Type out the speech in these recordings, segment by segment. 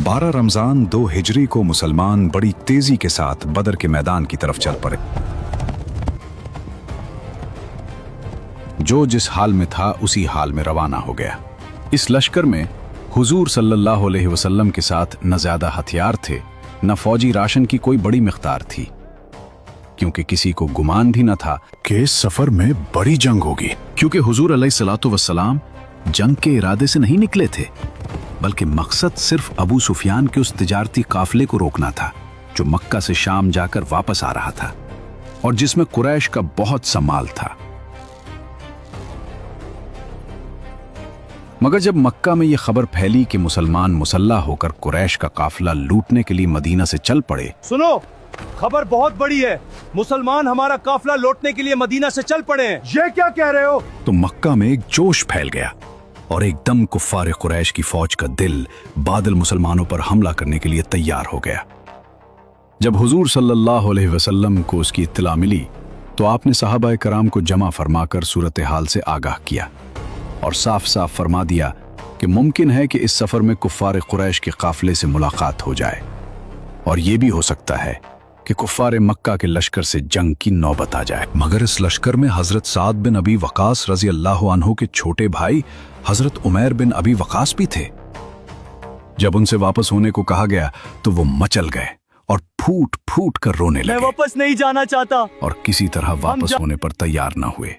12 रमजान 2 हिजरी को मुसलमान बड़ी तेजी के साथ बदर के मैदान की तरफ चल पड़े। जो जिस हाल में था उसी हाल में रवाना हो गया। इस लश्कर में हुजूर सल्लल्लाहु अलैहि वसल्लम के साथ न ज्यादा हथियार थे, न फौजी राशन की कोई बड़ी मिक़दार थी, क्योंकि किसी को गुमान भी न था कि इस सफर में बड़ी जंग होगी, क्योंकि हुजूर अलैहिस्सलातु वस्सलाम जंग के इरादे से नहीं निकले थे, बल्कि मकसद सिर्फ अबू सुफियान के उस तिजारती काफिले को रोकना था जो मक्का से शाम जाकर वापस आ रहा था और जिसमें कुरैश का बहुत सा माल था। मगर जब मक्का में यह खबर फैली कि मुसलमान मुसल्लह होकर कुरैश का काफिला लूटने के लिए मदीना से चल पड़े, सुनो, खबर बहुत बड़ी है, मुसलमान हमारा काफिला लौटने के लिए मदीना से चल पड़े हैं। ये क्या कह रहे हो? तो मक्का में एक जोश फैल गया और एकदम कुफ्फार कुरैश की फौज का दिल बादल मुसलमानों पर हमला करने के लिए तैयार हो गया। जब हुजूर सल्लल्लाहु अलैहि वसल्लम को उसकी इत्तला मिली तो आपने सहाबाए कराम को जमा फरमाकर सूरत हाल से आगाह किया और साफ साफ फरमा दिया कि मुमकिन है कि इस सफर में कुफ्फार कुरैश के काफिले से मुलाकात हो जाए और यह भी हो सकता है कि कुफ्फार मक्का के लश्कर से जंग की नौबत आ जाए। मगर इस लश्कर में हजरत साद बिन अबी वकास रजी अल्लाह अन्हु के छोटे भाई हजरत उमैर बिन अबी वकास भी थे। जब उनसे वापस होने को कहा गया तो वो मचल गए और फूट फूट कर रोने लगे। मैं वापस नहीं जाना चाहता। और किसी तरह वापस होने पर तैयार न हुए।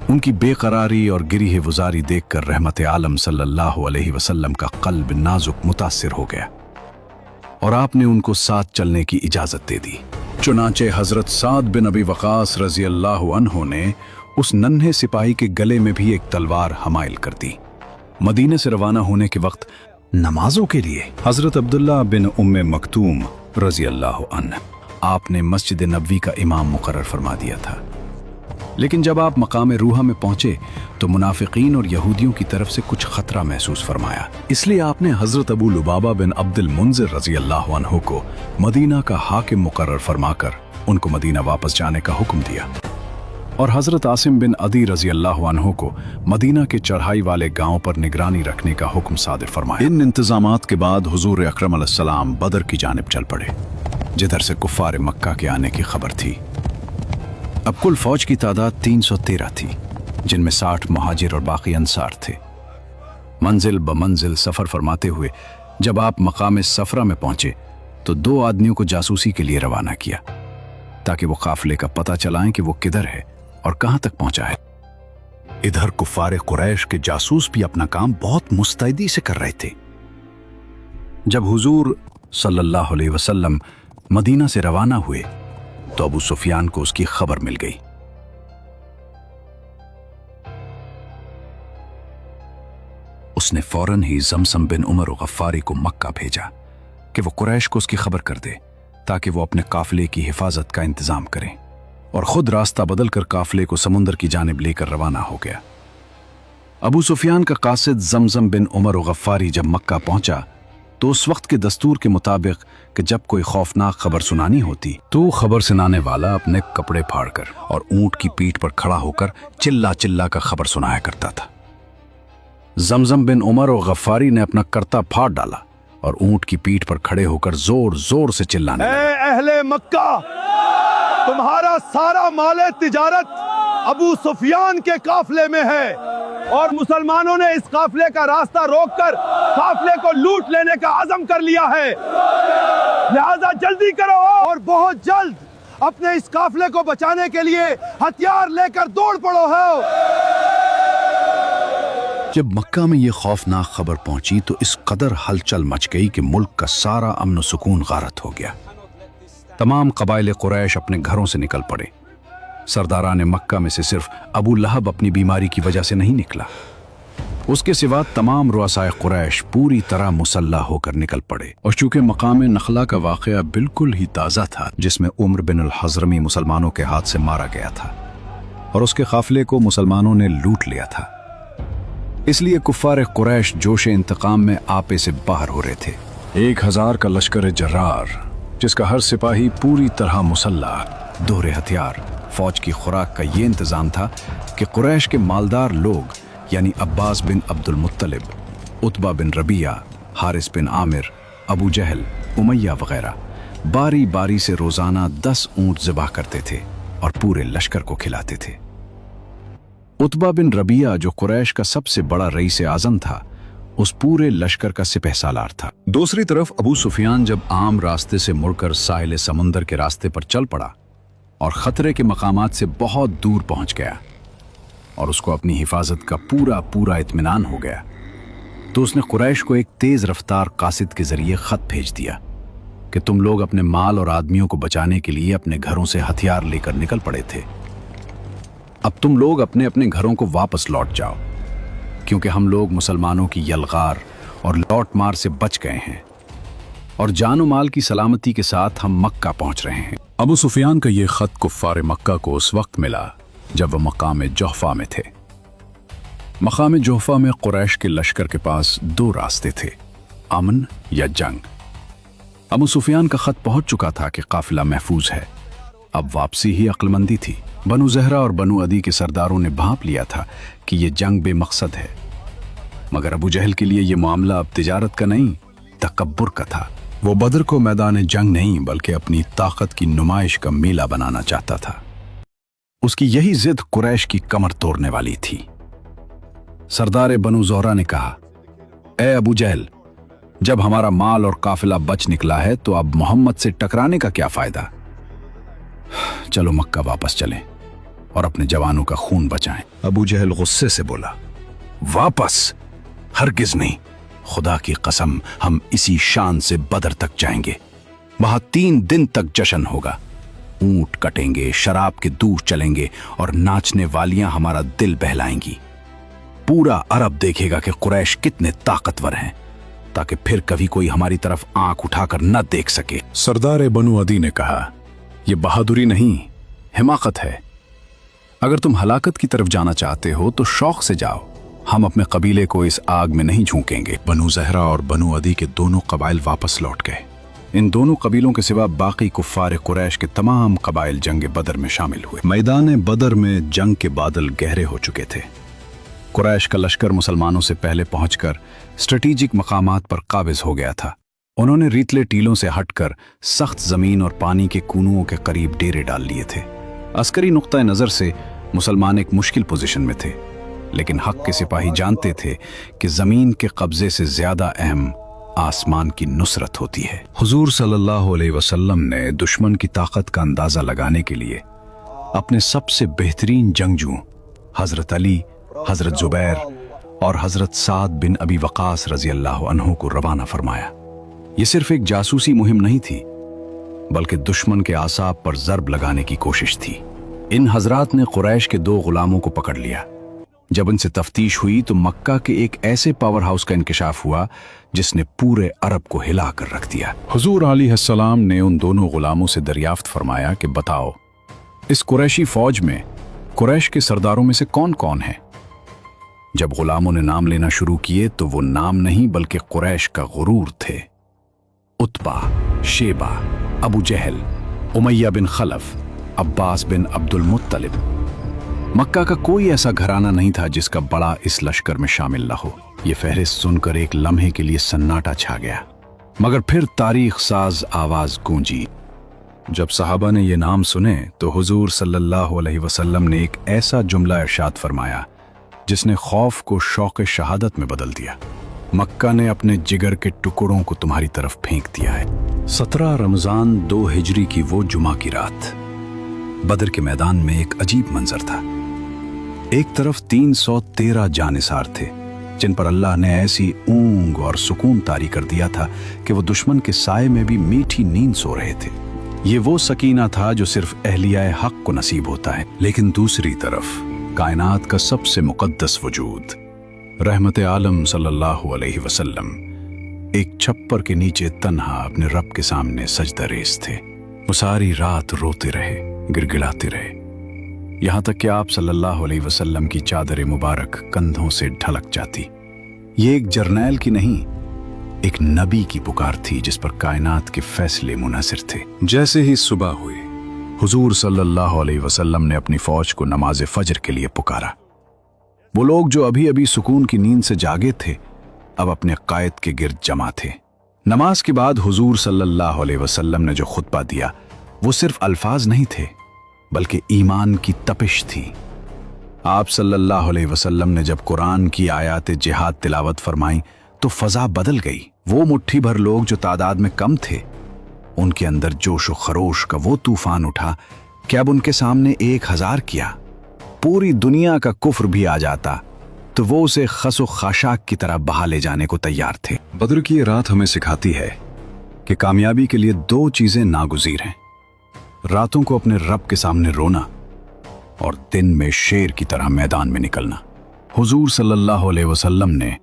उनकी बेकरारी और गिरी गुजारी देखकर रहमत आलम सल्लल्लाहु अलैहि वसल्लम का कल्ब नाजुक मुतासिर हो गया और आपने उनको साथ चलने की इजाजत दे दी। चुनांचे हजरत साद बिन अबी वकास रजी अल्लाह अन्हु ने उस नन्हे सिपाही के गले में भी एक तलवार हमाइल कर दी। मदीने से रवाना होने के वक्त नमाजों के लिए हजरत अब्दुल्ला बिन उम्मे मकतूम रजी अल्लाह अन्हु आपने मस्जिद नबवी का इमाम मुकर्रर फरमा दिया था। लेकिन जब आप मकाम रूहा में पहुंचे तो मुनाफिकीन और यहूदियों की तरफ से कुछ खतरा महसूस फरमाया। इसलिए आपने हजरत अबू लुबाबा बिन अब्दुल मुंजिर रजी अल्लाह अन्हु को मदीना का हाकिम मुकर्रर फरमाकर उनको मदीना वापस जाने का हुक्म दिया और हजरत आसिम बिन अदी रजी अल्लाह अन्हु को मदीना के चढ़ाई वाले गांव पर निगरानी रखने का हुक्म सादिर फरमाया। इन इंतजामात के बाद हुजूर अकरम अलैहिस्सलाम बदर की जानिब चल पड़े, जिधर से कुफ्फार मक्का के आने की खबर थी। अब कुल फौज की तादाद 313 थी, जिनमें 60 मुहाजिर और बाकी अंसार थे। मंजिल ब मंजिल सफर फरमाते हुए जब आप मकाम सफरा में पहुंचे तो 2 आदमियों को जासूसी के लिए रवाना किया ताकि वो काफिले का पता चलाएं कि वो किधर है और कहां तक पहुंचा है। इधर कुफ्फार कुरैश के जासूस भी अपना काम बहुत मुस्तैदी से कर रहे थे। जब हुजूर सल्लल्लाहु अलैहि वसल्लम मदीना से रवाना हुए तो अबू सुफियान को उसकी खबर मिल गई। उसने फौरन ही जमसम बिन उमर गफ्फारी को मक्का भेजा कि वो कुरैश को उसकी खबर कर दे ताकि वो अपने काफिले की हिफाजत का इंतजाम करें, और खुद रास्ता बदलकर काफिले को समुंदर की जानिब लेकर रवाना हो गया। अबू सुफियान का कासिद जमसम बिन उमर गफ्फारी जब मक्का पहुंचा तो उस वक्त के दस्तूर के मुताबिक कि जब कोई खौफनाक खबर सुनानी होती तो खबर सुनाने वाला अपने कपड़े फाड़कर और ऊंट की पीठ पर खड़ा होकर चिल्ला चिल्ला कर खबर सुनाया करता था। जमजम बिन उमर और गफ्फारी ने अपना करता फाड़ डाला और ऊंट की पीठ पर खड़े होकर जोर जोर से चिल्लाने लगे, अहले मक्का, तुम्हारा सारा माले तिजारत अबू सुफियान के काफिले में है और मुसलमानों ने इस काफिले का रास्ता रोककर काफिले को लूट लेने का अज़म कर लिया है। लिहाजा जल्दी करो और बहुत जल्द अपने इस काफिले को बचाने के लिए हथियार लेकर दौड़ पड़ो है। जब मक्का में यह खौफनाक खबर पहुंची तो इस कदर हलचल मच गई कि मुल्क का सारा अमन सुकून गारत हो गया। तमाम कबाइले कुरैश अपने घरों से निकल पड़े। सरदारान मक्का में से सिर्फ अबू लहब अपनी बीमारी की वजह से नहीं निकला, उसके सिवा तमाम रुअसाए कुरैश पूरी तरह मुसल्लह होकर निकल पड़े। और चूंकि मकाम नखला का वाक़या बिल्कुल ही ताज़ा था, जिसमें उम्र बिन अल हज़रमी मुसलमानों के हाथ से मारा गया था और उसके काफिले को मुसलमानों ने लूट लिया था, इसलिए कुफ्फार कुरैश जोश इंतकाम में आपे से बाहर हो रहे थे। 1000 का लश्कर जर्रार, जिसका हर सिपाही पूरी तरह मुसल्लह, दोहरे हथियार, फौज की खुराक का ये इंतजाम था कि कुरैश के मालदार लोग यानी अब्बास बिन अब्दुल मुत्तलिब, उतबा बिन रबिया, हारिस बिन आमिर, अबू जहल, उमैया वगैरह बारी बारी से रोजाना 10 ऊंट ज़िबा करते थे और पूरे लश्कर को खिलाते थे। उतबा बिन रबिया, जो कुरैश का सबसे बड़ा रईस आज़म था, उस पूरे लश्कर का सिपहसालार था। दूसरी तरफ अबू सुफियान जब आम रास्ते से मुड़कर साहिल समुंदर के रास्ते पर चल पड़ा और खतरे के मकामात से बहुत दूर पहुंच गया और उसको अपनी हिफाजत का पूरा पूरा इत्मीनान हो गया, तो उसने कुरैश को एक तेज रफ्तार कासिद के जरिए खत भेज दिया कि तुम लोग अपने माल और आदमियों को बचाने के लिए अपने घरों से हथियार लेकर निकल पड़े थे। अब तुम लोग अपने अपने घरों को वापस लौट जाओ, क्योंकि हम लोग मुसलमानों की यलगार और लौट मार से बच गए हैं और जानो माल की सलामती के साथ हम मक्का पहुंच रहे हैं। अबू सुफियान का यह खत कुफ्फार मक्का को उस वक्त मिला जब वह मकाम जोहफा में थे। मकाम जोहफा में कुरैश के लश्कर के पास 2 रास्ते थे, अमन या जंग। अबू सुफियान का खत पहुंच चुका था कि काफिला महफूज है, अब वापसी ही अक्लमंदी थी। बनु ज़हरा और बनु अदी के सरदारों ने भांप लिया था कि यह जंग बेमकसद है, मगर अबू जहल के लिए यह मामला अब तिजारत का नहीं, तकब्बुर का था। वो बदर को मैदान जंग नहीं बल्कि अपनी ताकत की नुमाइश का मेला बनाना चाहता था। उसकी यही जिद कुरैश की कमर तोड़ने वाली थी। सरदार बनु ज़ोहरा ने कहा, ए अबू जहल, जब हमारा माल और काफिला बच निकला है तो अब मोहम्मद से टकराने का क्या फायदा? चलो मक्का वापस चलें और अपने जवानों का खून बचाएं। अबू जहल गुस्से से बोला, वापस? हरगिज नहीं, खुदा की कसम हम इसी शान से बदर तक जाएंगे। वहां 3 दिन तक जश्न होगा, ऊंट कटेंगे, शराब के दूर चलेंगे और नाचने वालियां हमारा दिल बहलाएंगी। पूरा अरब देखेगा कि कुरैश कितने ताकतवर हैं, ताकि फिर कभी कोई हमारी तरफ आंख उठाकर न देख सके। सरदार बनु अदी ने कहा, यह बहादुरी नहीं, हिमाकत है। अगर तुम हलाकत की तरफ जाना चाहते हो तो शौक से जाओ, हम अपने कबीले को इस आग में नहीं झोंकेंगे। बनु ज़हरा और बनु अदी के दोनों कबाइल वापस लौट गए। इन दोनों कबीलों के सिवा बाकी कुफ्फार कुरैश के तमाम कबाइल जंग बदर में शामिल हुए। मैदान बदर में जंग के बादल गहरे हो चुके थे। कुरैश का लश्कर मुसलमानों से पहले पहुंचकर स्ट्रेटेजिक मकामात पर काबिज हो गया था। उन्होंने रीतले टीलों से हटकर सख्त जमीन और पानी के कुनुओं के करीब डेरे डाल लिए थे। अस्करी नुक्ता नजर से मुसलमान एक मुश्किल पोजीशन में थे, लेकिन हक के सिपाही जानते थे कि जमीन के कब्जे से ज्यादा अहम आसमान की नुसरत होती है। हुजूर सल्लल्लाहु अलैहि वसल्लम ने दुश्मन की ताकत का अंदाजा लगाने के लिए अपने सबसे बेहतरीन जंगजू हजरत अली, हजरत जुबैर और हजरत साद बिन अबी वकास रजी अल्लाह अन्हु को रवाना फरमाया। यह सिर्फ एक जासूसी मुहिम नहीं थी, बल्कि दुश्मन के आसाब पर ज़र्ब लगाने की कोशिश थी। इन हजरात ने कुरैश के 2 गुलामों को पकड़ लिया। जब इनसे तफ्तीश हुई तो मक्का के एक ऐसे पावर हाउस का इंकिशाफ हुआ जिसने पूरे अरब को हिला कर रख दिया। हुजूर अलैहिस्सलाम ने उन दोनों गुलामों से दरियाफ्त फरमाया कि बताओ, इस कुरैशी फौज में कुरैश के सरदारों में से कौन कौन है? जब गुलामों ने नाम लेना शुरू किए तो वो नाम नहीं बल्कि कुरैश का गुरूर थे। उतबा, शेबा, अबू जहल, उमैया बिन खलफ, अब्बास बिन अब्दुल मुत्तलिब। मक्का का कोई ऐसा घराना नहीं था जिसका बड़ा इस लश्कर में शामिल न हो। यह फहरिस्त सुनकर एक लम्हे के लिए सन्नाटा छा गया, मगर फिर तारीख साज आवाज गूंजी। जब सहाबा ने यह नाम सुने तो हुजूर सल्लल्लाहु अलैहि वसल्लम ने एक ऐसा जुमला इरशाद फरमाया जिसने खौफ को शौक शहादत में बदल दिया। मक्का ने अपने जिगर के टुकड़ों को तुम्हारी तरफ फेंक दिया है। 17 रमजान 2 हिजरी की वो जुमा की रात बदर के मैदान में एक अजीब मंजर था। एक तरफ 313 जानिसार थे जिन पर अल्लाह ने ऐसी ऊंग और सुकून तारी कर दिया था कि वो दुश्मन के साए में भी मीठी नींद सो रहे थे। ये वो सकीना था जो सिर्फ अहलियाए हक को नसीब होता है। लेकिन दूसरी तरफ कायनात का सबसे मुकद्दस वजूद रहमत आलम सल्लल्लाहु अलैहि वसल्लम एक छप्पर के नीचे तन्हा अपने रब के सामने सजदा रेज़ थे। वो सारी रात रोते रहे, गिड़गिड़ाते रहे, यहां तक कि आप सल्लल्लाहु अलैहि वसल्लम की चादर मुबारक कंधों से ढलक जाती। ये एक जर्नैल की नहीं, एक नबी की पुकार थी जिस पर कायनात के फैसले मुनहसर थे। जैसे ही सुबह हुई, हुजूर सल्लल्लाहु अलैहि वसल्लम ने अपनी फौज को नमाज फजर के लिए पुकारा। वो लोग जो अभी अभी सुकून की नींद से जागे थे अब अपने कायद के गिर्द जमा थे। नमाज के बाद हुजूर सल्लल्लाहु अलैहि वसल्लम ने जो खुतबा दिया वो सिर्फ अल्फाज नहीं थे बल्कि ईमान की तपिश थी। आप सल्लल्लाहु अलैहि वसल्लम ने जब कुरान की आयात जिहाद तिलावत फरमाई तो फजा बदल गई। वो मुट्ठी भर लोग जो तादाद में कम थे, उनके अंदर जोश व खरोश का वो तूफान उठा कि अब उनके सामने 1000 किया पूरी दुनिया का कुफ्र भी आ जाता तो वो उसे खस व खाशाक की तरह बहा ले जाने को तैयार थे। बद्र की ये रात हमें सिखाती है कि कामयाबी के लिए 2 चीजें नागुज़ीर हैं, रातों को अपने रब के सामने रोना और दिन में शेर की तरह मैदान में निकलना। हुजूर सल्लल्लाहु अलैहि वसल्लम ने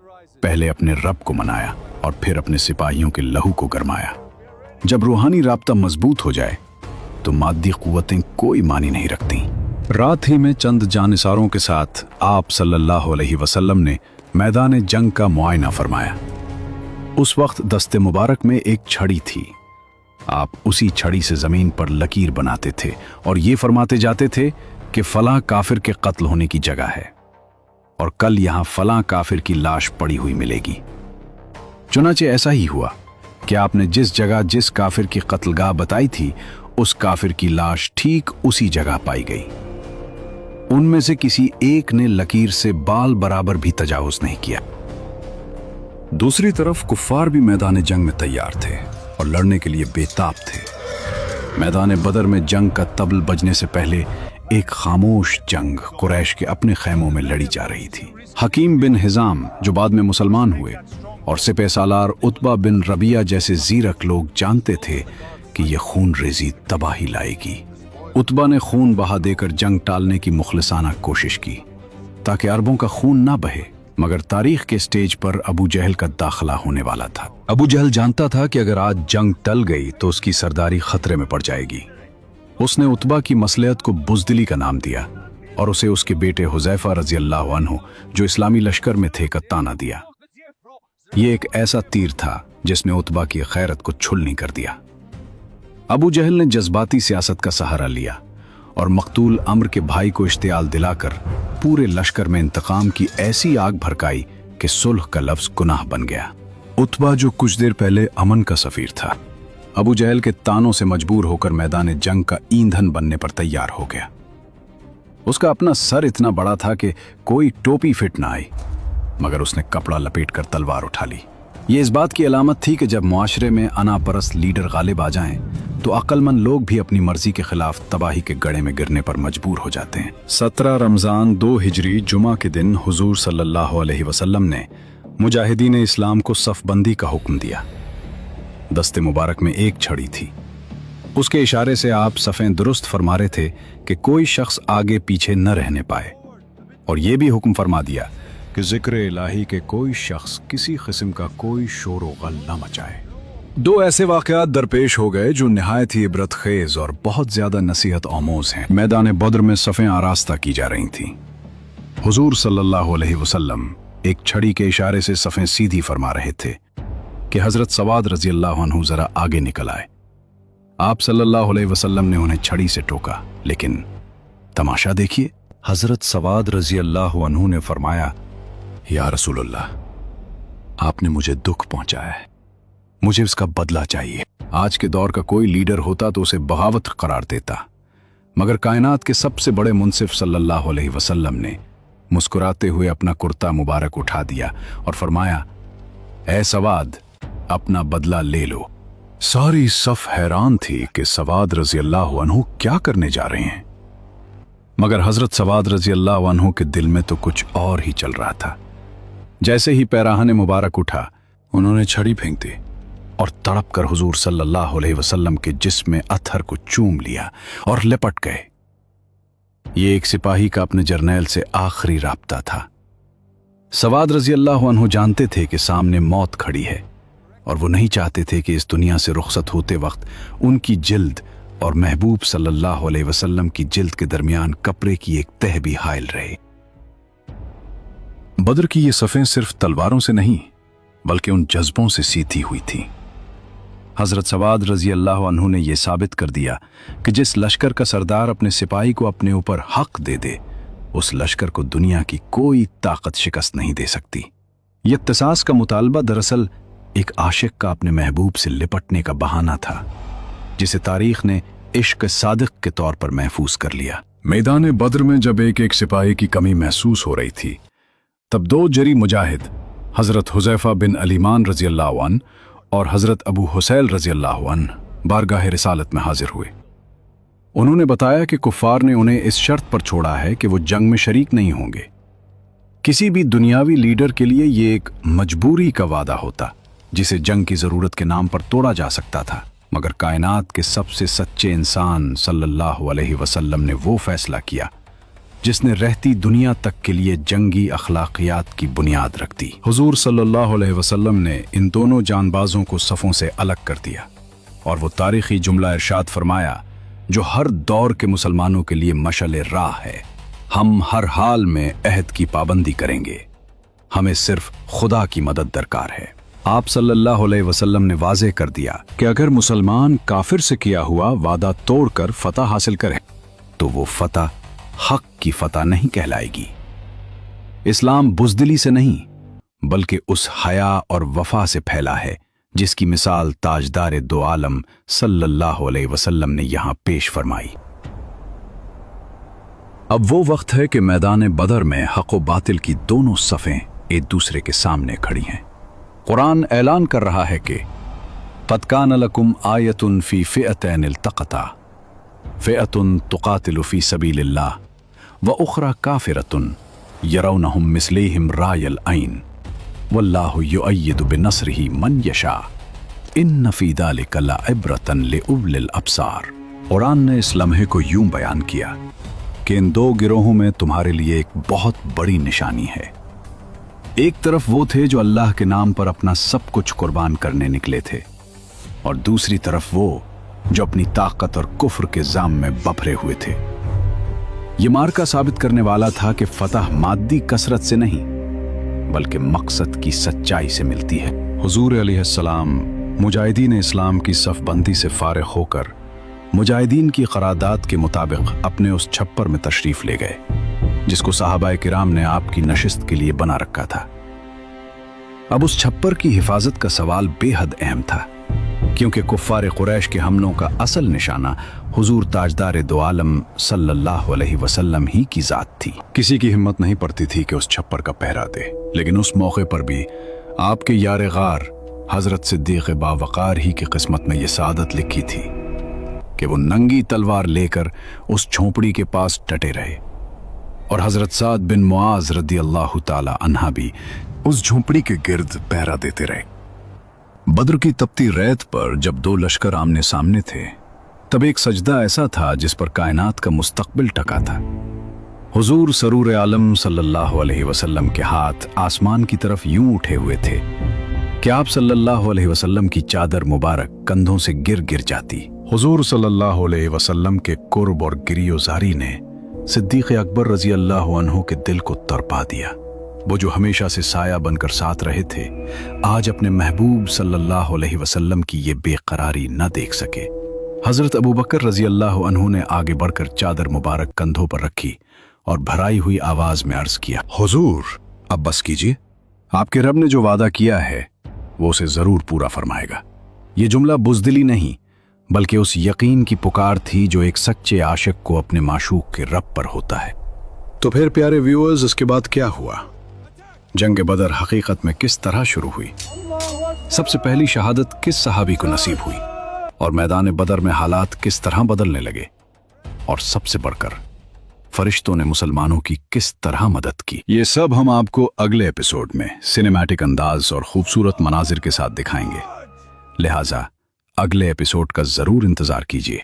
पहले अपने रब को मनाया और फिर अपने सिपाहियों के लहू को गरमाया। जब रूहानी राब्ता मजबूत हो जाए तो मादी कुव्वतें कोई मानी नहीं रखती। रात ही में चंद जानिसारों के साथ आप सल्लल्लाहु अलैहि वसल्लम ने मैदान जंग का मुआयना फरमाया। उस वक्त दस्ते मुबारक में एक छड़ी थी। आप उसी छड़ी से जमीन पर लकीर बनाते थे और ये फरमाते जाते थे कि फलां काफिर के कत्ल होने की जगह है और कल यहां फलां काफिर की लाश पड़ी हुई मिलेगी। चुनाचे ऐसा ही हुआ कि आपने जिस जगह जिस काफिर की कत्लगाह बताई थी उस काफिर की लाश ठीक उसी जगह पाई गई। उनमें से किसी एक ने लकीर से बाल बराबर भी तजावुज नहीं किया। दूसरी तरफ कुफ्फार भी मैदान जंग में तैयार थे और लड़ने के लिए बेताब थे। मैदान बदर में जंग का तबल बजने से पहले एक खामोश जंग कुरैश के अपने खैमों में लड़ी जा रही थी। हकीम बिन हिजाम जो बाद में मुसलमान हुए और सिपह सालार उतबा बिन रबिया जैसे जीरक लोग जानते थे कि यह खून रेजी तबाही लाएगी। उतबा ने खून बहा देकर जंग टालने की मुखलिसाना कोशिश की ताकि अरबों का खून ना बहे, मगर तारीख के स्टेज पर अबू जहल का दाखिला होने वाला था। अबू जहल जानता था कि अगर आज जंग टल गई तो उसकी सरदारी खतरे में पड़ जाएगी। उसने उतबा की मसलियत को बुज़दिली का नाम दिया और उसे उसके बेटे हुज़ैफा रज़ी अल्लाह अन्हु जो इस्लामी लश्कर में थे का ताना दिया। ये एक ऐसा तीर था जिसने उतबा की खैरत को छुलनी कर दिया। अबू जहल ने जज्बाती सियासत का सहारा लिया और मकतूल अम्र के भाई को इश्तियाल दिलाकर पूरे लश्कर में इंतकाम की ऐसी आग भड़काई कि सुलह का लफ्ज गुनाह बन गया। उतबा जो कुछ देर पहले अमन का सफीर था, अबू जहल के तानों से मजबूर होकर मैदान जंग का ईंधन बनने पर तैयार हो गया। उसका अपना सर इतना बड़ा था कि कोई टोपी फिट ना आई, मगर उसने कपड़ा लपेटकर तलवार उठा ली। ये इस बात की अलामत थी कि जब मुआशरे में अनापरस्त लीडर गालिब आ जाएं तो अक्लमंद लोग भी अपनी मर्जी के खिलाफ तबाही के गड़े में गिरने पर मजबूर हो जाते हैं। 17 रमजान 2 हिजरी जुमा के दिन हुजूर सल्लल्लाहु अलैहि वसल्लम ने मुजाहिदीन इस्लाम को सफ़बंदी का हुक्म दिया। दस्ते मुबारक में एक छड़ी थी। उसके इशारे से आप सफ़ें दुरुस्त फरमा रहे थे कि कोई शख्स आगे पीछे न रहने पाए, और यह भी हुक्म फरमा दिया कि जिक्र इलाही के कोई शख्स किसी किस्म का कोई शोर व गल न मचाए। 2 ऐसे वाक़यात दरपेश हो गए जो निहायत ही इबरत खेज और बहुत ज्यादा नसीहत आमोज हैं। मैदान बद्र में सफ़ें आरास्ता की जा रही थीं। हुजूर सल्लल्लाहु अलैहि वसल्लम एक छड़ी के इशारे से सफ़ें सीधी फरमा रहे थे कि हजरत सवाद रजी अल्लाह अन्हु जरा आगे निकल आए। आप सल्लल्लाहु अलैहि वसल्लम ने उन्हें छड़ी से टोका, लेकिन तमाशा देखिए, हजरत सवाद रजी अल्लाह अन्हु ने फरमाया, या रसूलुल्लाह, आपने मुझे दुख पहुंचाया है, मुझे उसका बदला चाहिए। आज के दौर का कोई लीडर होता तो उसे बगावत करार देता, मगर कायनात के सबसे बड़े मुंसिफ सल्लल्लाहु अलैहि वसल्लम ने मुस्कुराते हुए अपना कुर्ता मुबारक उठा दिया और फरमाया, ऐ सवाद, अपना बदला ले लो। सारी सफ हैरान थी कि सवाद रजी अल्लाह अन्हु क्या करने जा रहे हैं, मगर हजरत सवाद रजी अल्लाह अन्हु के दिल में तो कुछ और ही चल रहा था। जैसे ही पैराहन मुबारक उठा, उन्होंने छड़ी फेंक दी और तड़प कर हुजूर सल्लल्लाहु अलैहि वसल्लम के जिस्म में अत्थर को चूम लिया और लिपट गए। ये एक सिपाही का अपने जर्नैल से आखिरी राब्ता था। सवाद रजी अल्लाह अन्हु जानते थे कि सामने मौत खड़ी है और वो नहीं चाहते थे कि इस दुनिया से रुखसत होते वक्त उनकी जिल्द और महबूब सल्लल्लाहु अलैहि वसल्लम की जिल्द के दरमियान कपड़े की एक तह भी हायल रहे। बद्र की ये सफ़ें सिर्फ तलवारों से नहीं बल्कि उन जज्बों से सीधी हुई थी। हजरत सवाद रजी अल्लाह अन्हु ने यह साबित कर दिया कि जिस लश्कर का सरदार अपने सिपाही को अपने ऊपर हक दे दे, उस लश्कर को दुनिया की कोई ताकत शिकस्त नहीं दे सकती। ये इत्तिसास का मुतालबा दरअसल एक आशिक का अपने महबूब से लिपटने का बहाना था, जिसे तारीख ने इश्क सादिक के तौर पर महफूज कर लिया। मैदान बद्र में जब एक एक सिपाही की कमी महसूस हो रही थी, तब दो जरी मुजाहिद हजरत हुज़ैफा बिन अलीमान रजी अल्लाह अन्हु और हजरत अबू हुसैल रजी अल्लाह अन्हु बारगाह रिसालत में हाजिर हुए। उन्होंने बताया कि कुफ्फार ने उन्हें इस शर्त पर छोड़ा है कि वो जंग में शरीक नहीं होंगे। किसी भी दुनियावी लीडर के लिए ये एक मजबूरी का वादा होता जिसे जंग की जरूरत के नाम पर तोड़ा जा सकता था, मगर कायनात के सबसे सच्चे इंसान सल्लल्लाहु अलैहि वसल्लम ने वो फैसला किया जिसने रहती दुनिया तक के लिए जंगी अखलाकियात की बुनियाद रख दी। हुजूर सल्लल्लाहु अलैहि वसल्लम ने इन दोनों जानबाजों को सफ़ों से अलग कर दिया और वो तारीखी जुमला इरशाद फरमाया जो हर दौर के मुसलमानों के लिए मशअल राह है। हम हर हाल में अहद की पाबंदी करेंगे, हमें सिर्फ खुदा की मदद दरकार है। आप सल्लल्लाहु अलैहि वसल्लम ने वाज़ेह कर दिया कि अगर मुसलमान काफिर से किया हुआ वादा तोड़कर फतह हासिल करे तो वो फतह हक की फतह नहीं कहलाएगी। इस्लाम बुज़दिली से नहीं बल्कि उस हया और वफा से फैला है जिसकी मिसाल ताजदार दो आलम सल्लल्लाहु अलैहि वसल्लम ने यहां पेश फरमाई। अब वो वक्त है कि मैदान बदर में हक व बातिल की दोनों सफ़ें एक दूसरे के सामने खड़ी हैं। कुरान ऐलान कर रहा है कि क़द कान लकुम आयतुन फ़ी फ़िअतैन इल्तक़ता फ़िअतुन तुक़ातिलु फ़ी सबीलिल्लाह व उख़रा काफ़िरतुन यरौनहुम मिस्लिहिम रायल ऐन वल्लाहु युअय्यिदु बिनस्रिही मन यशा इन्न फ़ी ज़ालिका लइब्रतन लिउलिल अब्सार। कुरान ने इस लम्हे को यूं बयान किया कि इन दो गिरोहों में तुम्हारे लिए एक बहुत बड़ी निशानी है। एक तरफ वो थे जो अल्लाह के नाम पर अपना सब कुछ कुर्बान करने निकले थे, और दूसरी तरफ वो जो अपनी ताकत और कुफ्र के जाम में बफरे हुए थे। ये मार्का साबित करने वाला था कि फतह मादी कसरत से नहीं बल्कि मकसद की सच्चाई से मिलती है। हुजूर अलैहिस्सलाम मुजाहिदीन इस्लाम की सफ़बंदी से फारिग होकर मुजाहिदीन की क़रारदाद के मुताबिक अपने उस छप्पर में तशरीफ़ ले गए जिसको सहाबाए किराम ने आपकी नशिस्त के लिए बना रखा था। अब उस छप्पर की हिफाजत का सवाल बेहद अहम था, क्योंकि कुफ्फार कुरैश के हमलों का असल निशाना हुजूर ताजदार दो आलम सल्लल्लाहु अलैहि वसल्लम ही की जात थी। किसी की हिम्मत नहीं पड़ती थी कि उस छप्पर का पहरा दे, लेकिन उस मौके पर भी आपके यार गार हजरत सिद्दीक़ बावक़ार ही की किस्मत में ये सादत लिखी थी कि वो नंगी तलवार लेकर उस झोंपड़ी के पास डटे रहे, और हजरत साद बिन मुआज रदी अल्लाह ताला अन्हा भी उस झोंपड़ी के गिर्द पहरा देते रहे। बद्र की तपती रेत पर जब दो लश्कर आमने सामने थे, तब एक सजदा ऐसा था जिस पर कायनात का मुस्तकबिल टका था। हुजूर सरूर आलम सल्लल्लाहु अलैहि वसल्लम के हाथ आसमान की तरफ यूं उठे हुए थे कि आप सल्लल्लाहु अलैहि वसल्लम की चादर मुबारक कंधों से गिर गिर जाती। हुजूर सल्लल्लाहु अलैहि वसल्लम के कुर्ब और गिरियोजारी ने सिद्दीक़ अकबर रजी अल्लाह अन्हु के दिल को तड़पा दिया। वो जो हमेशा से साया बनकर साथ रहे थे, आज अपने महबूब सल्लल्लाहु अलैहि वसल्लम की ये बेकरारी न देख सके। हजरत अबू बकर रजी अल्लाह अन्हु ने आगे बढ़कर चादर मुबारक कंधों पर रखी और भराई हुई आवाज में अर्ज किया, हुजूर अब बस कीजिए, आपके रब ने जो वादा किया है वो उसे जरूर पूरा फरमाएगा। ये जुमला बुज़दिली नहीं बल्कि उस यकीन की पुकार थी जो एक सच्चे आशिक को अपने माशूक के रब पर होता है। तो फिर प्यारे व्यूअर्स, इसके बाद क्या हुआ? जंग बदर हकीकत में किस तरह शुरू हुई? सबसे पहली शहादत किस सहाबी को नसीब हुई? और मैदान बदर में हालात किस तरह बदलने लगे? और सबसे बढ़कर फरिश्तों ने मुसलमानों की किस तरह मदद की? ये सब हम आपको अगले एपिसोड में सिनेमैटिक अंदाज और खूबसूरत मनाजिर के साथ दिखाएंगे, लिहाजा अगले एपिसोड का जरूर इंतजार कीजिए।